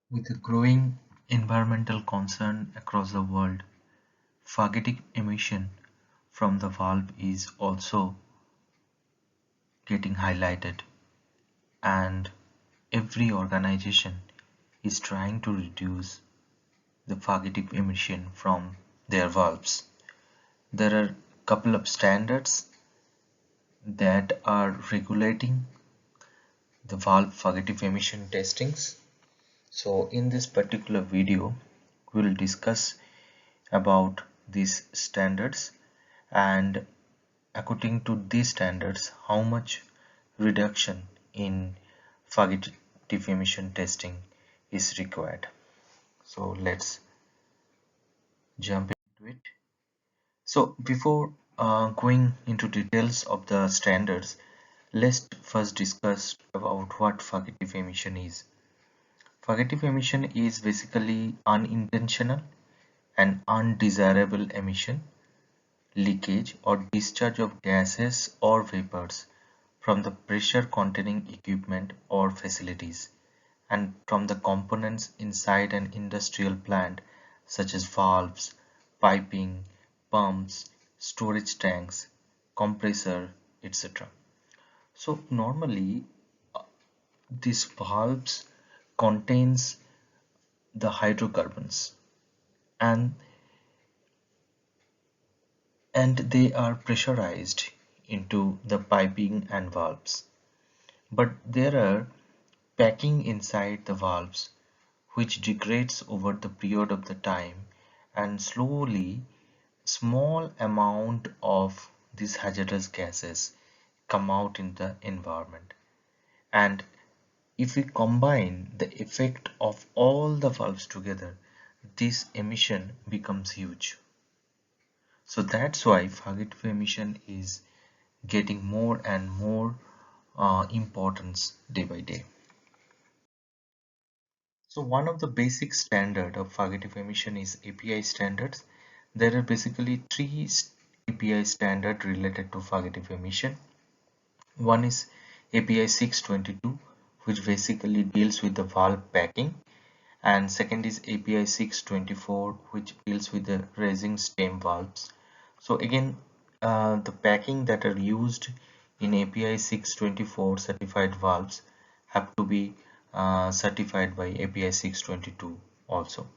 With a growing environmental concern across the world, fugitive emission from the valve is also getting highlighted, and every organization is trying to reduce the fugitive emission from their valves. There are a couple of standards that are regulating the valve fugitive emission testings. So in this particular video, we'll discuss about these standards, and according to these standards, how much reduction in fugitive emission testing is required. So let's jump into it. So before going into details of the standards, let's first discuss about what fugitive emission is. Fugitive emission is basically unintentional and undesirable emission, leakage, or discharge of gases or vapors from the pressure containing equipment or facilities, and from the components inside an industrial plant such as valves, piping, pumps, storage tanks, compressor, etc. So normally these valves contains the hydrocarbons, and they are pressurized into the piping and valves. But there are packing inside the valves which degrades over the period of the time, and slowly small amount of these hazardous gases come out in the environment. And if we combine the effect of all the valves together, this emission becomes huge. So that's why fugitive emission is getting more and more importance day by day. So one of the basic standard of fugitive emission is API standards. There are basically three API standard related to fugitive emission. One is API 622, which basically deals with the valve packing, and second is API 624, which deals with the raising stem valves. So again, the packing that are used in API 624 certified valves have to be certified by API 622 also.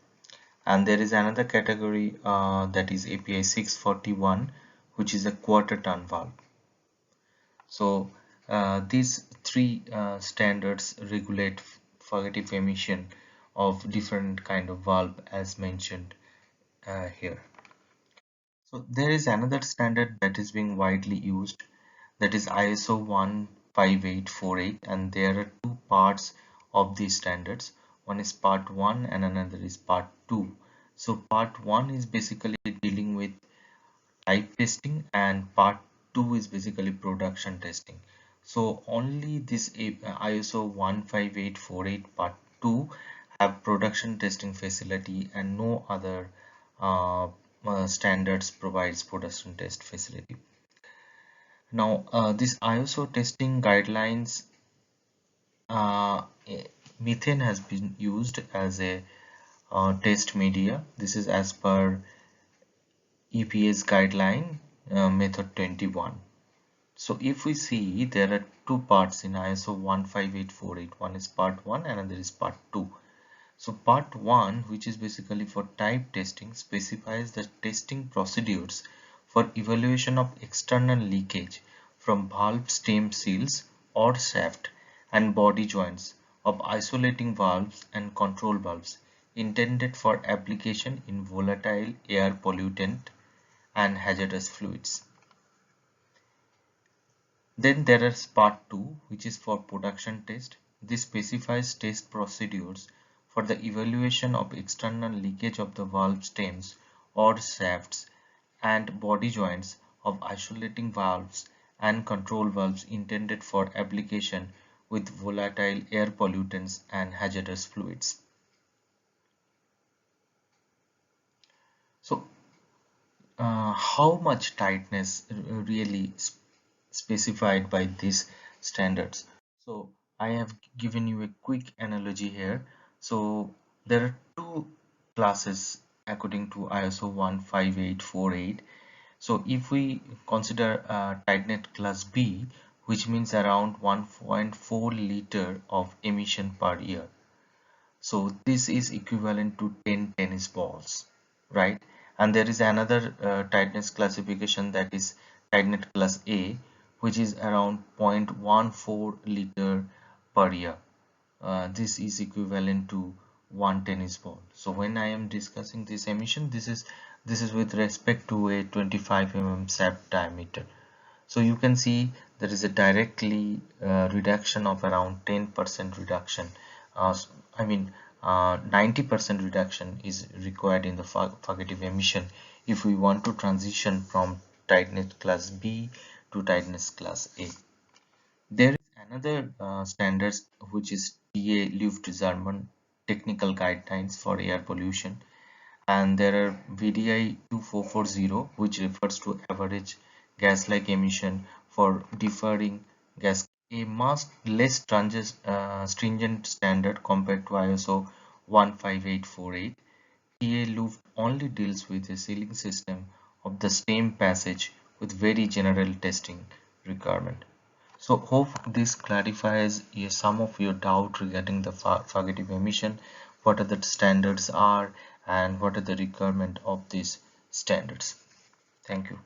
And there is another category that is API 641, which is a quarter ton valve. So these three standards regulate fugitive emission of different kind of valve as mentioned here. So there is another standard that is being widely used, that is ISO 15848, and there are two parts of these standards. One is part 1 and another is part 2. So part 1 is basically dealing with type testing, and part 2 is basically production testing. So only this ISO 15848 part 2 have production testing facility, and no other standards provides production test facility. Now this ISO testing guidelines, uh, methane has been used as a test media. This is as per EPA's guideline method 21. So if we see, there are two parts in ISO 15848. One is part 1 and another is part 2. So part 1, which is basically for type testing, specifies the testing procedures for evaluation of external leakage from valve stem seals or shaft and body joints of isolating valves and control valves intended for application in volatile air pollutant and hazardous fluids. Then there is part 2, which is for production test. This specifies test procedures for the evaluation of external leakage of the valve stems or shafts and body joints of isolating valves and control valves intended for application with volatile air pollutants and hazardous fluids. So how much tightness really specified by these standards? So I have given you a quick analogy here. So There are two classes according to ISO 15848. So if we consider tightness class B, which means around 1.4 liter of emission per year. So this is equivalent to 10 tennis balls, right? And there is another tightness classification, that is tightness class A, which is around 0.14 liter per year. This is equivalent to one tennis ball. So when I am discussing this emission, this is with respect to a 25 shaft diameter. So you can see there is a directly reduction of around 10% reduction. Uh, I mean 90% reduction is required in the fugitive emission if we want to transition from tightness class B to tightness class A. There is another standards, which is TA Luft German technical guidelines for air pollution, and there are VDI 2440, which refers to average gas-like emission for differing gas, a much less stringent standard compared to ISO 15848. TA Luft only deals with a sealing system of the same passage with very general testing requirement. So hope this clarifies some of your doubt regarding the fugitive emission, what are the standards are, and what are the requirement of these standards. Thank you.